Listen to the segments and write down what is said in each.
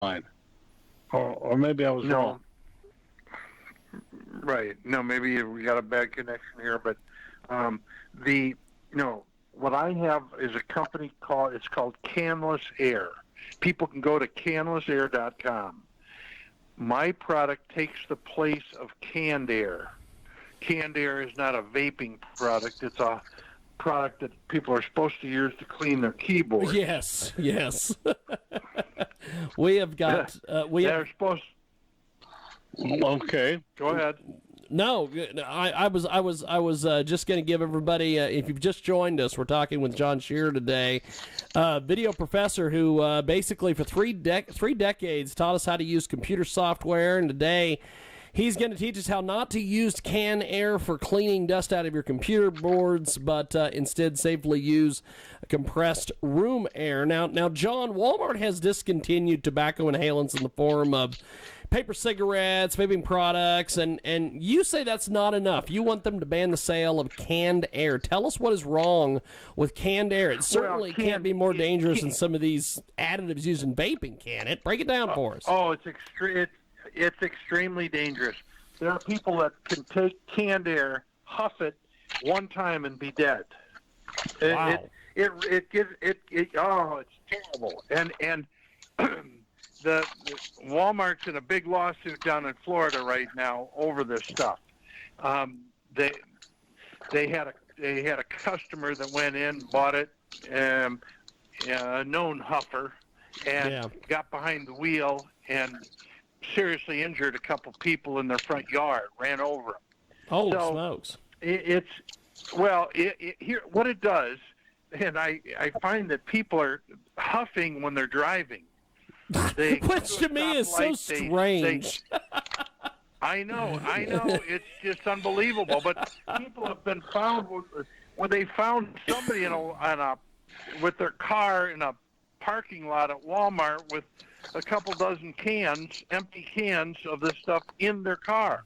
or maybe I was wrong. No, right. No, maybe we got a bad connection here, but um, the no. What I have is a company called Canless Air. People can go to canlessair.com. My product takes the place of canned air. Canned air is not a vaping product. It's a product that people are supposed to use to clean their keyboards. Yes, yes. We have got. They're supposed. Okay. Go ahead. No, I was just going to give everybody. If you've just joined us, we're talking with John Scherer today, video professor who basically for three decades taught us how to use computer software, and today he's going to teach us how not to use canned air for cleaning dust out of your computer boards, but instead safely use compressed room air. Now, John, Walmart has discontinued tobacco inhalants in the form of paper cigarettes, vaping products, and you say that's not enough. You want them to ban the sale of canned air. Tell us what is wrong with canned air. It certainly can't be more dangerous than some of these additives used in vaping, can it? Break it down for us. Oh, it's extremely dangerous. There are people that can take canned air, huff it one time, and be dead. Wow. It gives it. Oh, it's terrible. And the Walmart's in a big lawsuit down in Florida right now over this stuff. They had a customer that went in, bought it, a known huffer, and got behind the wheel and seriously injured a couple people in their front yard, ran over them. Holy smokes! Here what it does, and I find that people are huffing when they're driving. Which to me is so strange. I know. It's just unbelievable. But people have been found when they found somebody with their car in a parking lot at Walmart with a couple dozen empty cans of this stuff in their car.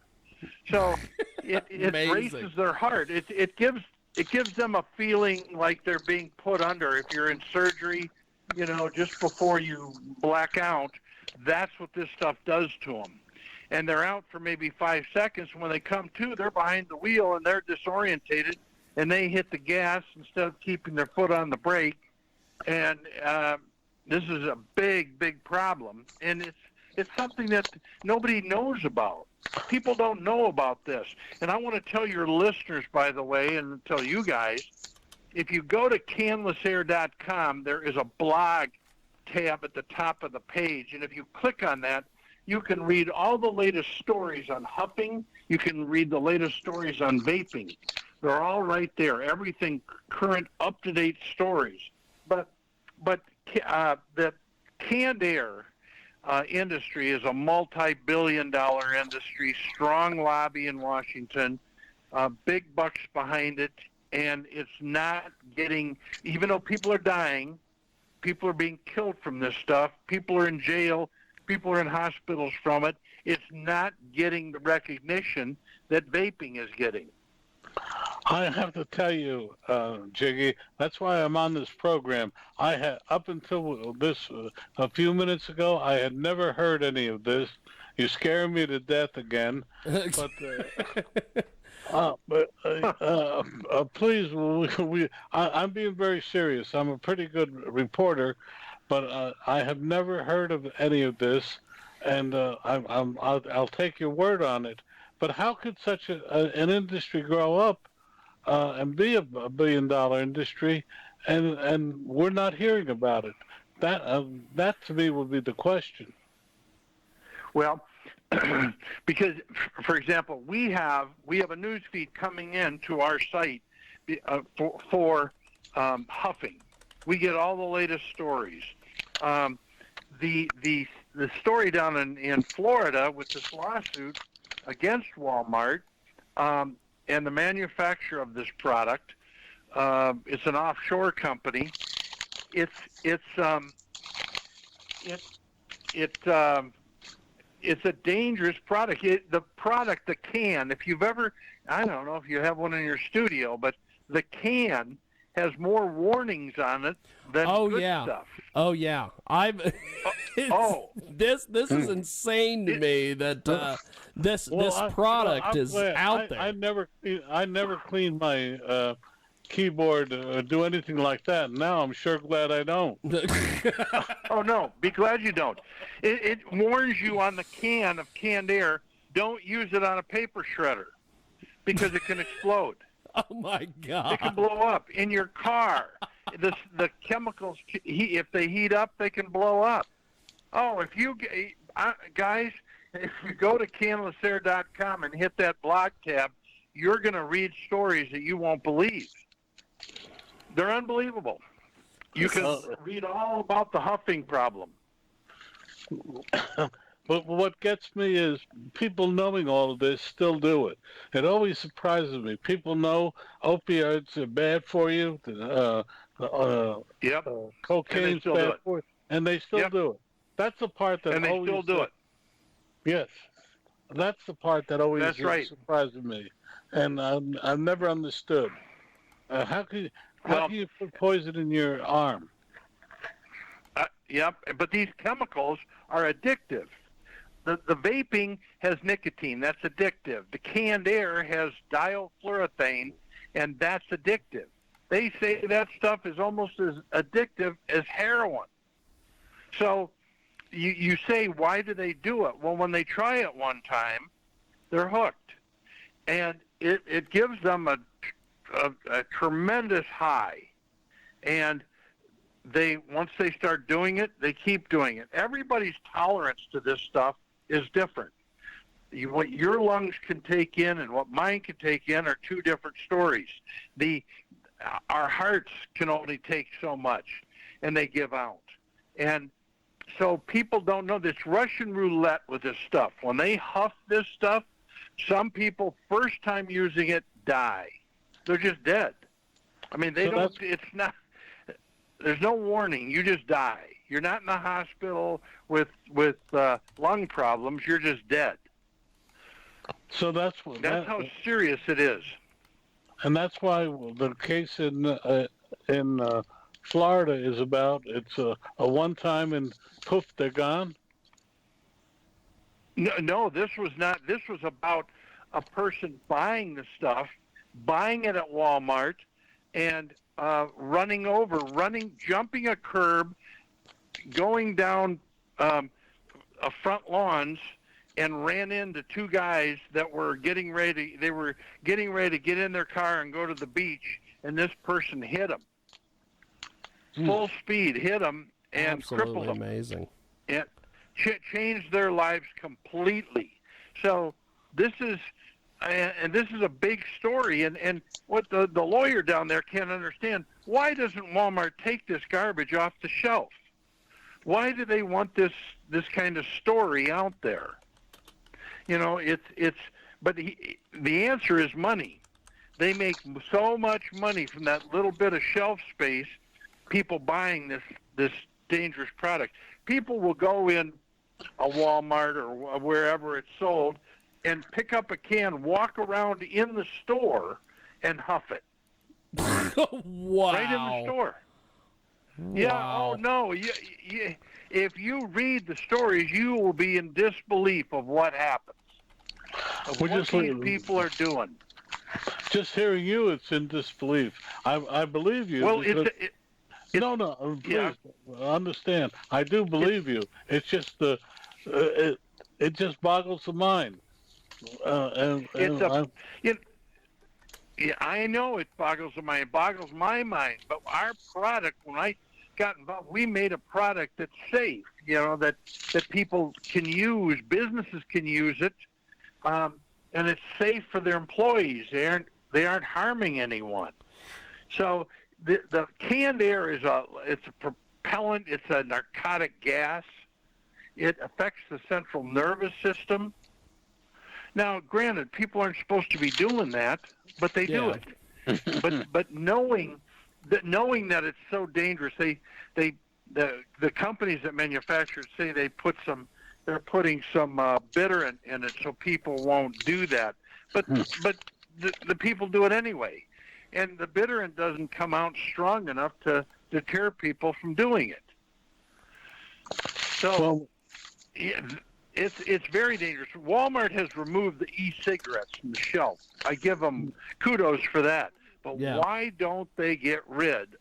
So it races their heart. It gives them a feeling like they're being put under. If you're in surgery, just before you black out, that's what this stuff does to them. And they're out for maybe 5 seconds. When they come to, they're behind the wheel and they're disorientated, and they hit the gas instead of keeping their foot on the brake. And this is a big, big problem. And it's something that nobody knows about. People don't know about this. And I want to tell your listeners, by the way, and tell you guys, if you go to canlessair.com, there is a blog tab at the top of the page. And if you click on that, you can read all the latest stories on huffing. You can read the latest stories on vaping. They're all right there. Everything current, up-to-date stories. But the canned air industry is a multi-billion-dollar industry, strong lobby in Washington, big bucks behind it. And it's not getting, even though people are dying, people are being killed from this stuff, people are in jail, people are in hospitals from it, it's not getting the recognition that vaping is getting. I have to tell you, Jiggy, that's why I'm on this program. I had, up until this, a few minutes ago, I had never heard any of this. You're scaring me to death again. Please, I'm being very serious. I'm a pretty good reporter, but I have never heard of any of this, and I'll take your word on it. But how could such an industry grow up and be a billion-dollar industry, and we're not hearing about it? That to me would be the question. Well, because, for example, we have a news feed coming in to our site for huffing. We get all the latest stories. The story down in Florida with this lawsuit against Walmart and the manufacturer of this product, it's an offshore company. It's a dangerous product. The can, if you've ever, I don't know if you have one in your studio, but the can has more warnings on it than good stuff. Oh yeah, this is insane to me that this product is out there. I never clean my keyboard or do anything like that. Now I'm sure glad I don't. Oh no, be glad you don't. It warns you on the can of canned air, don't use it on a paper shredder because it can explode. Oh my God! It can blow up in your car. The chemicals, if they heat up, they can blow up. Oh, if you guys, if you go to canlessair.com and hit that blog tab, you're going to read stories that you won't believe. They're unbelievable. You can read all about the huffing problem. But what gets me is people knowing all of this still do it. It always surprises me. People know opioids are bad for you. Cocaine's bad for you, and they still do it. That's the part that always still do it. Yes, that's the part that always surprises me, and I've never understood. How can you put poison in your arm? But these chemicals are addictive. The vaping has nicotine. That's addictive. The canned air has diofluorothane, and that's addictive. They say that stuff is almost as addictive as heroin. So you say, why do they do it? Well, when they try it one time, they're hooked. And it gives them a tremendous high. And once they start doing it, they keep doing it. Everybody's tolerance to this stuff is different. What your lungs can take in and what mine can take in are two different stories. Our hearts can only take so much, and they give out. And so people don't know this Russian roulette with this stuff. When they huff this stuff, some people, first time using it, die. They're just dead. I mean, it's not, there's no warning. You just die. You're not in the hospital with lung problems. You're just dead. So that's how serious it is. And that's why the case in Florida is about. It's a one-time and poof, they're gone. No, this was not. This was about a person buying the stuff, buying it at Walmart, and jumping a curb, going down a front lawns, and ran into two guys that were getting ready. They were getting ready to get in their car and go to the beach, and this person hit them. Full speed, hit them and crippled them. Amazing. It changed their lives completely. So this is a big story. And what the lawyer down there can't understand, why doesn't Walmart take this garbage off the shelf? Why do they want this kind of story out there? You know, but the answer is money. They make so much money from that little bit of shelf space, people buying this dangerous product. People will go in a Walmart or wherever it's sold and pick up a can, walk around in the store, and huff it. Wow. Right in the store. Yeah, wow. Oh no. If you read the stories, you will be in disbelief of what happens. Of what these people are doing. Just hearing you, it's in disbelief. I believe you. Well, no, please understand. I do believe you. It's just it just boggles the mind. I know it boggles the mind. It boggles my mind. But our product, when I got involved, we made a product that's safe. You know, that people can use, businesses can use it, and it's safe for their employees. They aren't harming anyone. So the canned air it's a propellant. It's a narcotic gas. It affects the central nervous system. Now, granted, people aren't supposed to be doing that, but they do it. but knowing that it's so dangerous, the companies that manufacture it say they're putting some bitter in it so people won't do that. But the people do it anyway. and the bitterant doesn't come out strong enough to deter people from doing it. So Well, it's very dangerous. Walmart has removed the e-cigarettes from the shelf. I give them kudos for that. But Yeah. why don't they get rid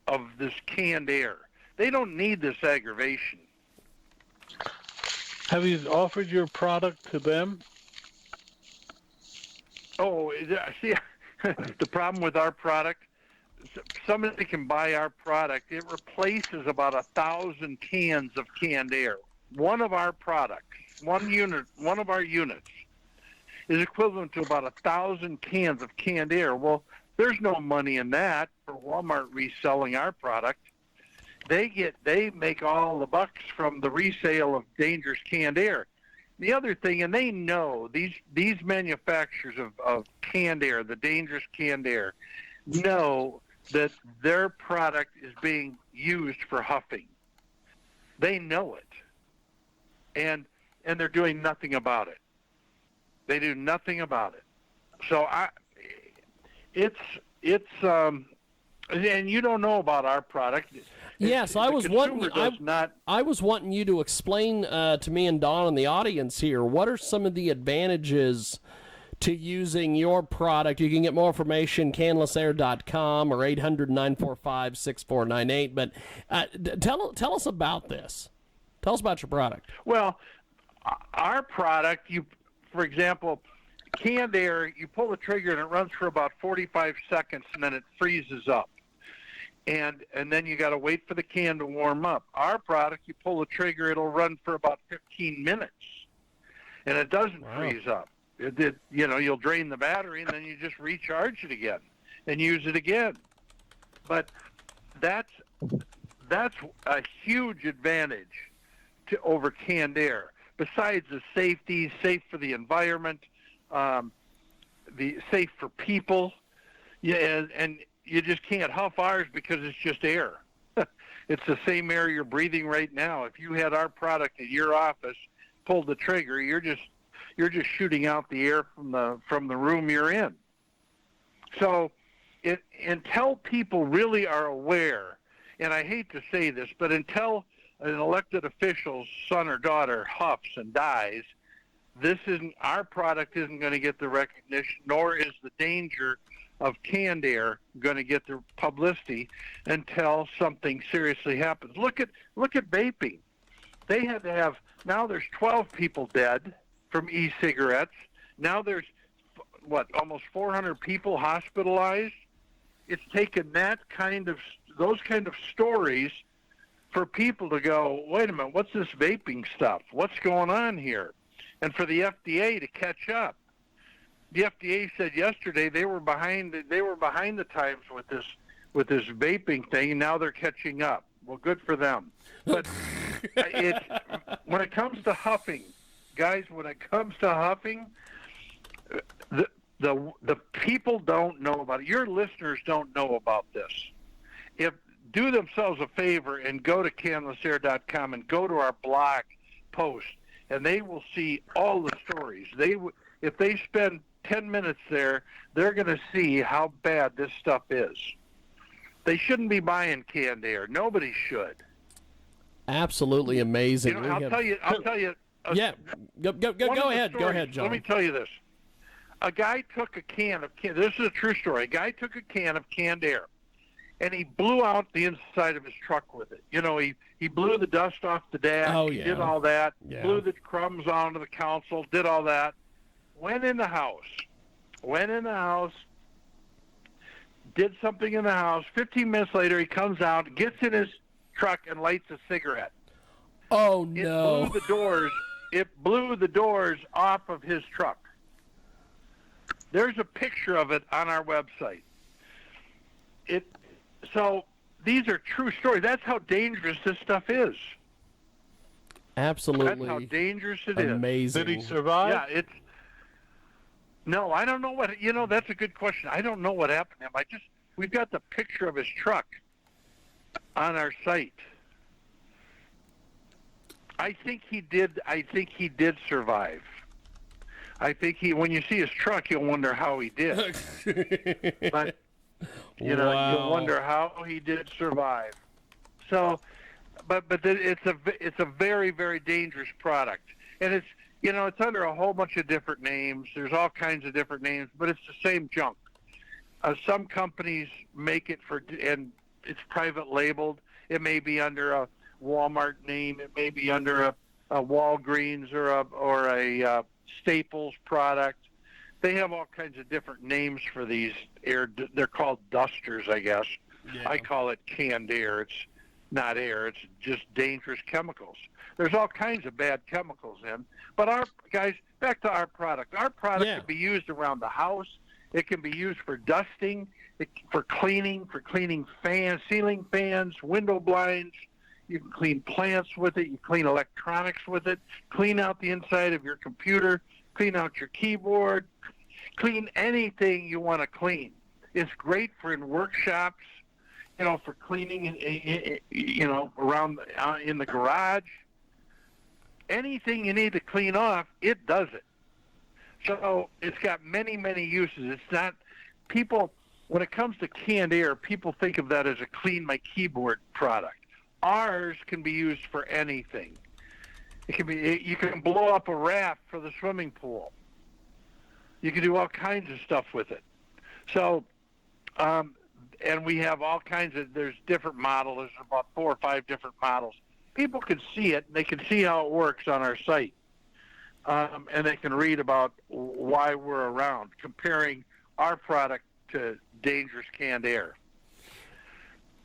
of this canned air? They don't need this aggravation. have you offered your product to them? Oh, see, the problem with our product, somebody can buy our product. It replaces about 1,000 cans of canned air. One of our products, one of our units, is equivalent to about 1,000 cans of canned air. Well, there's no money in that for Walmart reselling our product. They make all the bucks from the resale of dangerous canned air. The other thing, and they know, these manufacturers of canned air, the dangerous canned air, know that their product is being used for huffing. They know it. And they're doing nothing about it. They do nothing about it. So and you don't know about our product. Yes, I was wanting you to explain to me and Don and the audience here, what are some of the advantages to using your product? You can get more information, canlessair.com or 800-945-6498. But tell us about this. Tell us about your product. Well, our product, for example, canned air, you pull the trigger and it runs for about 45 seconds and then it freezes up. And then you got to wait for the can to warm up. Our product, you pull the trigger, it'll run for about 15 minutes. And it doesn't freeze up. You'll drain the battery and then you just recharge it again and use it again. But that's a huge advantage over canned air. Besides the safety, safe for the environment, the safe for people, and you just can't huff ours because it's just air. It's the same air you're breathing right now. If you had our product in your office, pulled the trigger, you're just shooting out the air from the room you're in. So until people really are aware, and I hate to say this, but until an elected official's son or daughter huffs and dies, our product isn't going to get the recognition, nor is the danger of canned air going to get the publicity until something seriously happens. Look at vaping. They had to have, now there's 12 people dead from e-cigarettes. Now there's almost 400 people hospitalized. It's taken those kind of stories for people to go, wait a minute, what's this vaping stuff? What's going on here? And for the FDA to catch up. The FDA said yesterday they were behind the times with this vaping thing, and now they're catching up. Well, good for them. But when it comes to huffing, guys, the people don't know about it. Your listeners don't know about this. Do themselves a favor and go to canlessair.com and go to our blog post, and they will see all the stories. If they spend 10 minutes there, they're going to see how bad this stuff is. They shouldn't be buying canned air. Nobody should. Absolutely amazing. I'll tell you. Yeah, go ahead. Go ahead, John. Let me tell you this. A guy took a can of this is a true story. A guy took a can of canned air, and he blew out the inside of his truck with it. He blew the dust off the dash. Oh, He yeah. did all that. Yeah. Blew the crumbs onto the console. Did all that. Went in the house. Did something in the house. 15 minutes later, he comes out, gets in his truck, and lights a cigarette. Oh, no. It blew the doors off of his truck. There's a picture of it on our website. So these are true stories. That's how dangerous this stuff is. Absolutely. That's how dangerous it is. Amazing. Did he survive? Yeah, No, I don't know what. That's a good question. I don't know what happened to him. We've got the picture of his truck on our site. I think he did survive. I think when you see his truck, you'll wonder how he did. But You know, you Wow. wonder how he did survive. So, it's a very, very dangerous product, and it's, you know, it's under a whole bunch of different names. There's all kinds of different names, but it's the same junk. Some companies make it and it's private labeled. It may be under a Walmart name. It may be under a Walgreens or a Staples product. They have all kinds of different names for these air. They're called dusters, I guess. Yeah. I call it canned air. It's not air. It's just dangerous chemicals. There's all kinds of bad chemicals in. But back to our product. Our product Yeah. can be used around the house. It can be used for dusting, for cleaning fans, ceiling fans, window blinds. You can clean plants with it. You clean electronics with it. Clean out the inside of your computer. Clean out your keyboard. Clean anything you want to clean. It's great for in workshops, you know, for cleaning, you know, around in the garage. Anything you need to clean off, it does it. So it's got many, many uses. It's not, people, when it comes to canned air, people think of that as a clean my keyboard product. Ours can be used for anything. You can blow up a raft for the swimming pool. You can do all kinds of stuff with it. So, and we have all kinds of, there's different models. There's about 4 or 5 different models. People can see it, and they can see how it works on our site. And they can read about why we're around, comparing our product to dangerous canned air.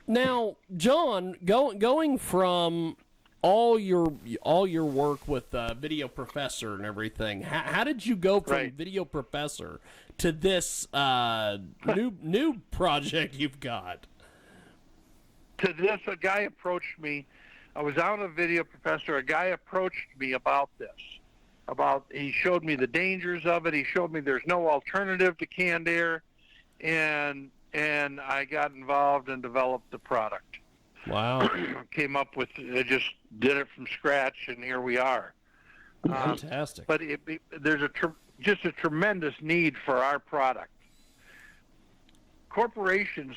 Now, John, going from all your work with Video Professor and everything, how did you go from Right. Video Professor to this new project you've got? To this, a guy approached me. I was out on Video Professor. A guy approached me about this. He showed me the dangers of it. He showed me there's no alternative to canned air, and I got involved and developed the product. Wow. Came up with, I just did it from scratch, and here we are. Fantastic. But there's just a tremendous need for our product. Corporations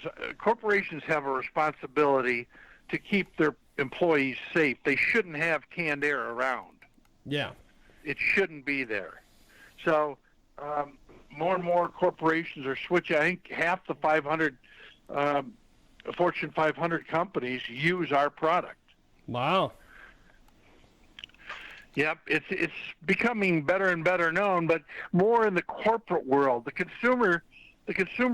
have a responsibility to keep their employees safe. They shouldn't have canned air around. Yeah. It shouldn't be there. So more and more corporations are switching. I think half the 500 Fortune 500 companies use our product. Wow. Yep, it's becoming better and better known, but more in the corporate world. The consumer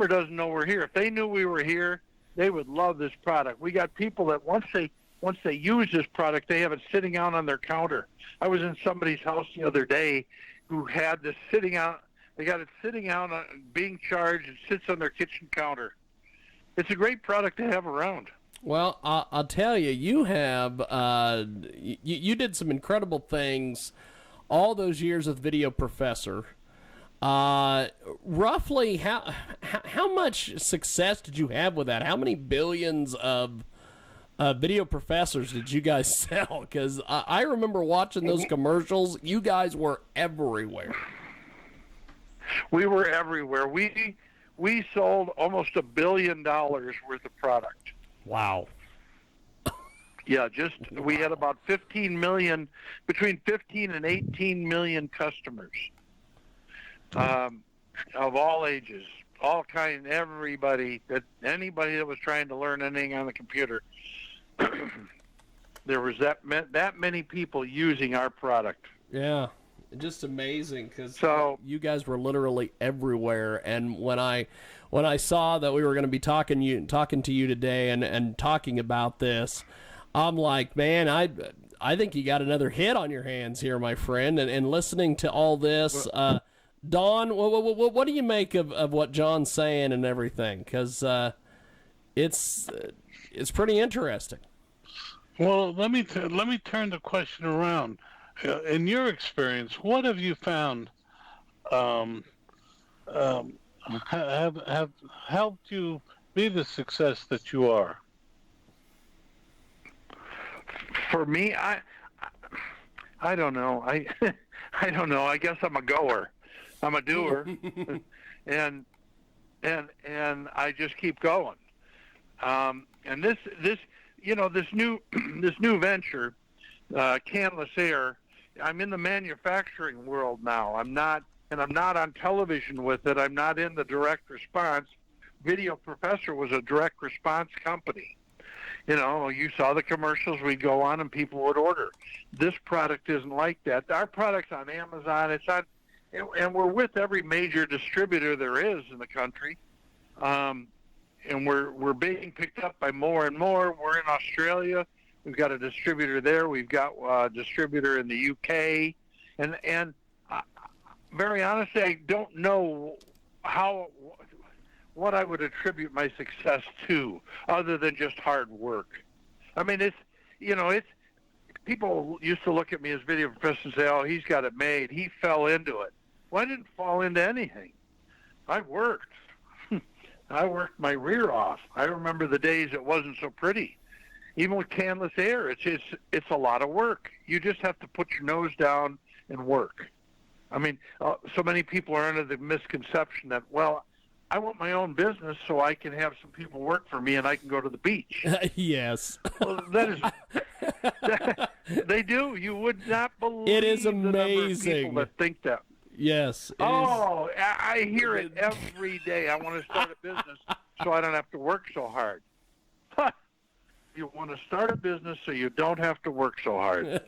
doesn't know we're here. If they knew we were here, they would love this product. We got people that once they use this product, they have it sitting out on their counter. I was in somebody's house the other day who had this sitting out. They got it sitting out, being charged. It sits on their kitchen counter. It's a great product to have around. Well, I'll tell you, you have you did some incredible things all those years with Video Professor. Roughly, how much success did you have with that? How many billions of Video Professors did you guys sell? Because I remember watching those commercials. You guys were everywhere. We were everywhere. We sold almost $1 billion worth of product. Wow. Yeah, we had about 15 million, between 15 and 18 million customers, of all ages, all kind, anybody that was trying to learn anything on the computer. There was that many people using our product. Yeah. Just amazing, because you guys were literally everywhere. And when I saw that we were going to be talking to you today and talking about this, I'm like, man, I think you got another hit on your hands here, my friend. And listening to all this, Don, what do you make of what John's saying and everything? Because it's pretty interesting. Well, let me turn the question around. In your experience, what have you found have helped you be the success that you are? For me, I don't know. I don't know. I guess I'm a goer. I'm a doer, and and I just keep going. And this this new this new venture, Canvas Air. I'm in the manufacturing world now. I'm not on television with it. I'm not in the direct response. Video Professor was a direct response company. You saw the commercials. We'd go on and people would order. This product isn't like that. Our product's on Amazon. It's on, and we're with every major distributor there is in the country. And we're being picked up by more and more. We're in Australia. We've got a distributor there. We've got a distributor in the UK. And very honestly, I don't know what I would attribute my success to, other than just hard work. I mean, it's people used to look at me as Video Professor and say, "Oh, he's got it made. He fell into it." Well, I didn't fall into anything. I worked. I worked my rear off. I remember the days it wasn't so pretty. Even with Canvas Air, it's a lot of work. You just have to put your nose down and work. I mean, so many people are under the misconception that, well, I want my own business so I can have some people work for me and I can go to the beach. Yes. Well, they do. You would not believe It is the number of amazing. people that think that. Yes. I hear it every day. I want to start a business so I don't have to work so hard. You want to start a business so you don't have to work so hard.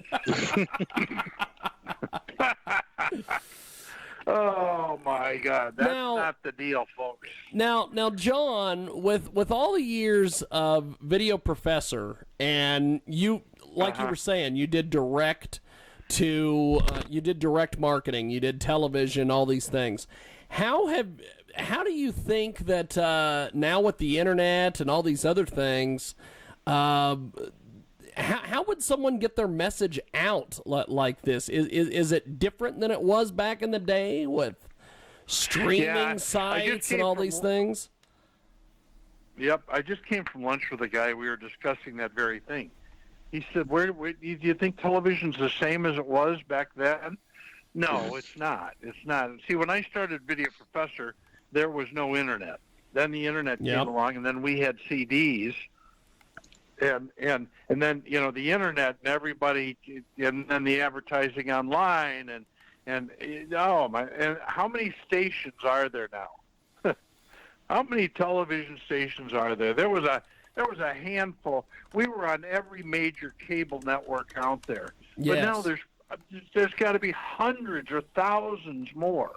Oh my God, that's not the deal, folks. Now, John, with all the years of Video Professor, and you, like you were saying, you did direct marketing, you did television, all these things. How do you think that now with the internet and all these other things, how would someone get their message out like this? Is it different than it was back in the day with streaming sites and all these things? Yep, I just came from lunch with a guy. We were discussing that very thing. He said, where do you think television's the same as it was back then? No, it's not. It's not. See, when I started Video Professor, there was no internet. Then the internet came along, and then we had CDs. And then the internet and everybody, and then the advertising online and how many stations are there now? How many television stations are there? There was a handful. We were on every major cable network out there, but now there's got to be hundreds or thousands more.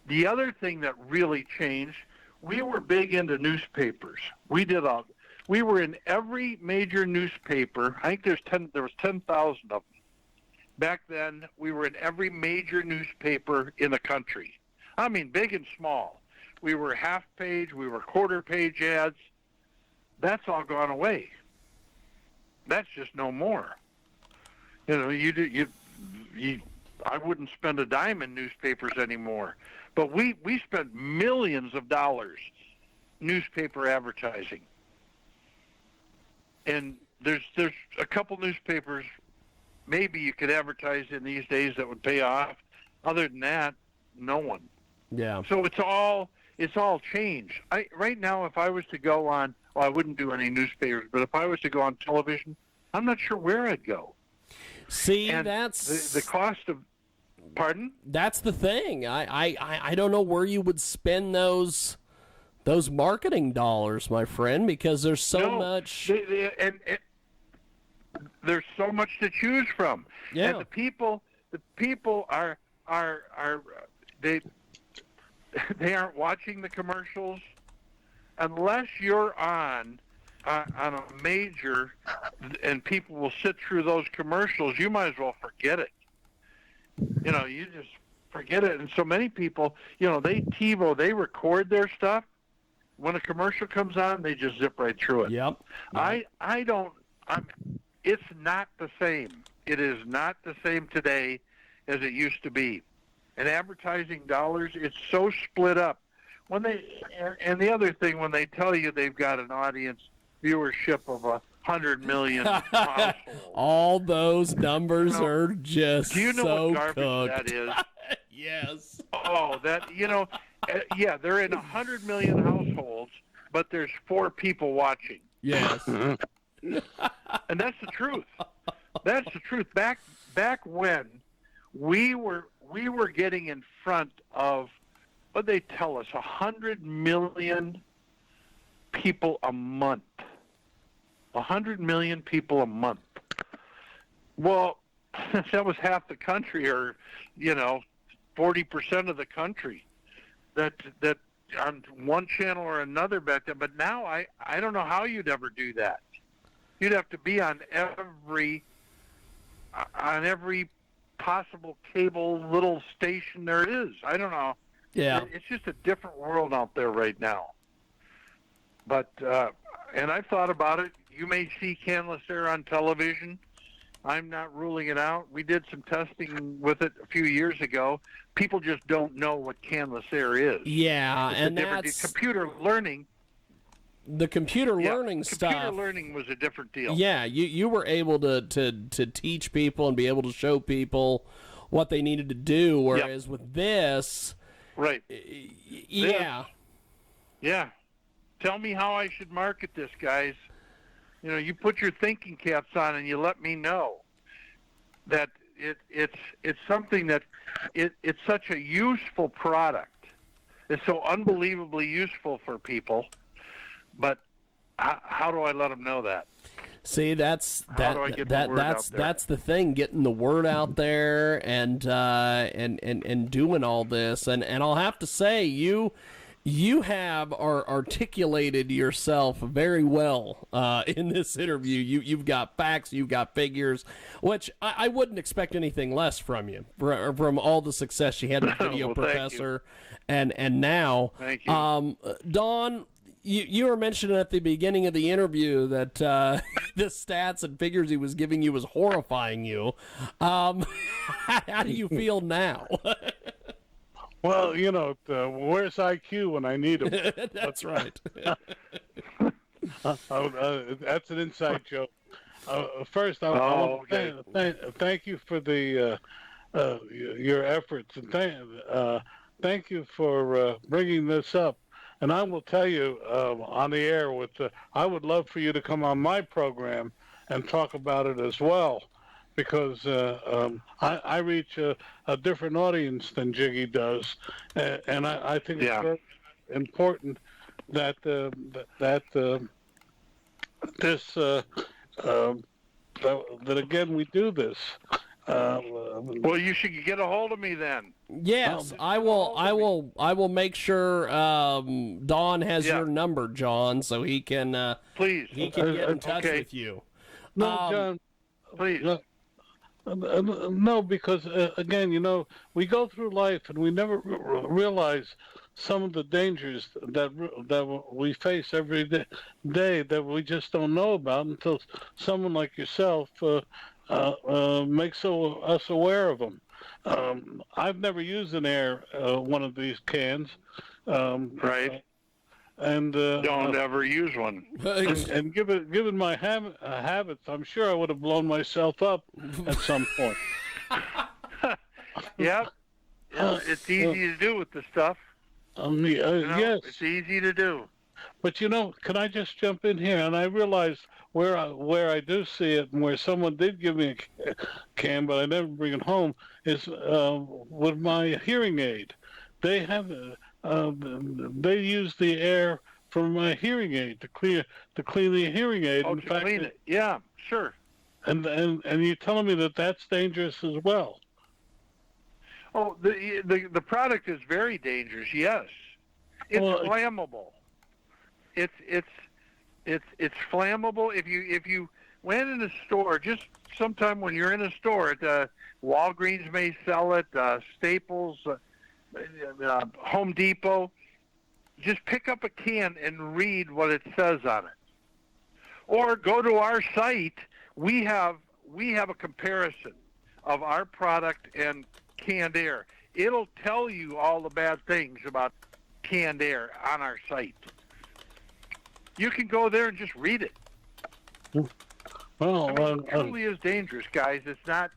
The other thing that really changed, we were big into newspapers. We were in every major newspaper. I think there was 10,000 of them. Back then, we were in every major newspaper in the country. I mean, big and small. We were half page, we were quarter page ads. That's all gone away. That's just no more. I wouldn't spend a dime in newspapers anymore. But we spent millions of dollars newspaper advertising. And there's a couple newspapers maybe you could advertise in these days that would pay off. Other than that, no one. Yeah. So it's all changed. Right now, if I was to go on, I wouldn't do any newspapers, but if I was to go on television, I'm not sure where I'd go. See, and that's the cost of. Pardon? That's the thing. I don't know where you would spend those marketing dollars, my friend, because there's so much. And there's so much to choose from. Yeah. And the people are they aren't watching the commercials unless you're on a major, and people will sit through those commercials. You might as well forget it. You just forget it. And so many people, they TiVo, they record their stuff. When a commercial comes on, they just zip right through it. Yep. It's not the same. It is not the same today as it used to be. And advertising dollars, it's so split up. And the other thing, when they tell you they've got an audience viewership of 100 million households. All those numbers are just do you know so what garbage cooked. that is? Yes. Oh, that Yeah, they're in 100 million households, but there's 4 people watching, Yes. and that's the truth. That's the truth. Back when we were getting in front of, what they tell us, 100 million people a month. 100 million people a month. Well, that was half the country, or 40% of the country. That on one channel or another back then. But now I don't know how you'd ever do that. You'd have to be on every possible cable little station there is. I don't know. Yeah. It's just a different world out there right now. But and I've thought about it. You may see canless air on television. I'm not ruling it out. We did some testing with it a few years ago. People just don't know what canless air is. Yeah, It's and that's computer learning. The computer learning stuff. Computer learning was a different deal. Yeah, you were able to teach people and be able to show people what they needed to do, whereas with this, right? Yeah. Yeah. Tell me how I should market this, guys. You put your thinking caps on and you let me know that it's something that it's such a useful product. It's so unbelievably useful for people. But how do I let them know that? See, that's the thing, getting the word out there and doing all this, and I'll have to say you have articulated yourself very well in this interview. You've got facts, you've got figures, which I wouldn't expect anything less from you, from all the success you had with Video Well, Professor, and now. Thank you. Don, you were mentioning at the beginning of the interview that the stats and figures he was giving you was horrifying you. How do you feel now? Well, where's IQ when I need him? That's right. That's an inside joke. First, I want to thank you for your efforts, and thank you for bringing this up. And I will tell you on the air I would love for you to come on my program and talk about it as well, because I reach a different audience than Jiggy does, and I think it's very important that again we do this. Well, you should get a hold of me then. Yes, I will make sure Don has your number, John, so he can please get in touch with you. No, John, please. No, because again, we go through life and we never realize some of the dangers that we face every day that we just don't know about until someone like yourself makes us aware of them. I've never used one of these cans. Right. And don't ever use one. And given my habits, I'm sure I would have blown myself up at some point. Yep. It's easy to do with the stuff. Yes. It's easy to do. But can I just jump in here? And I realized where I do see it, and where someone did give me a can, but I never bring it home, is with my hearing aid. They have they use the air from my hearing aid to clean the hearing aid. Oh, to clean it. Yeah, sure. And you're telling me that that's dangerous as well? Oh, the product is very dangerous. Yes, it's flammable. It's flammable. If you went in a store, just sometime when you're in a store, at Walgreens may sell it, Staples, Home Depot, just pick up a can and read what it says on it, or go to our site. We have a comparison of our product and canned air. It'll tell you all the bad things about canned air on our site. You can go there and just read it. Well, it truly is dangerous, guys. It's not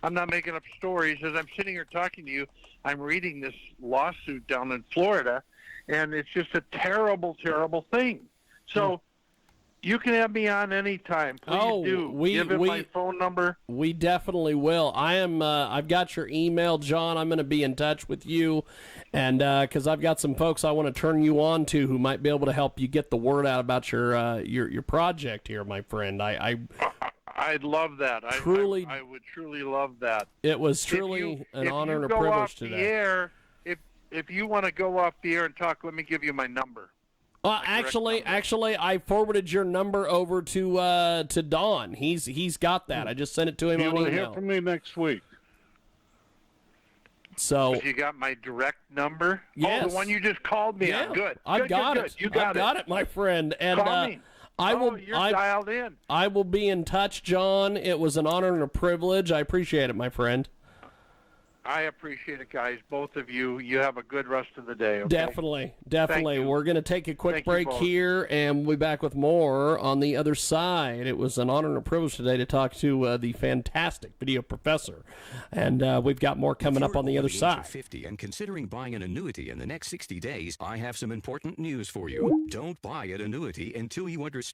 I'm not making up stories. As I'm sitting here talking to you, I'm reading this lawsuit down in Florida, and it's just a terrible, terrible thing. So you can have me on anytime. Please do. Give him my phone number. We definitely will. I've got your email, John. I'm going to be in touch with you, and because I've got some folks I want to turn you on to who might be able to help you get the word out about your project here, my friend. I'd love that. I would truly love that. It was truly an honor and a privilege today. If you want to go off the air and talk, let me give you my number. Actually, I forwarded your number over to Don. He's got that. I just sent it to him on email. You will hear from me next week. So you got my direct number? Yes. Oh, the one you just called me on. Good. I've got it. You got it, my friend. And call me. You're dialed in. I will be in touch, John. It was an honor and a privilege. I appreciate it, my friend. I appreciate it, guys. Both of you. You have a good rest of the day. Okay? Definitely. We're going to take a quick break here, and we'll be back with more on the other side. It was an honor and a privilege today to talk to the fantastic video professor, and we've got more coming up on the other side. 50 and considering buying an annuity in the next 60 days, I have some important news for you. Don't buy an annuity until you understand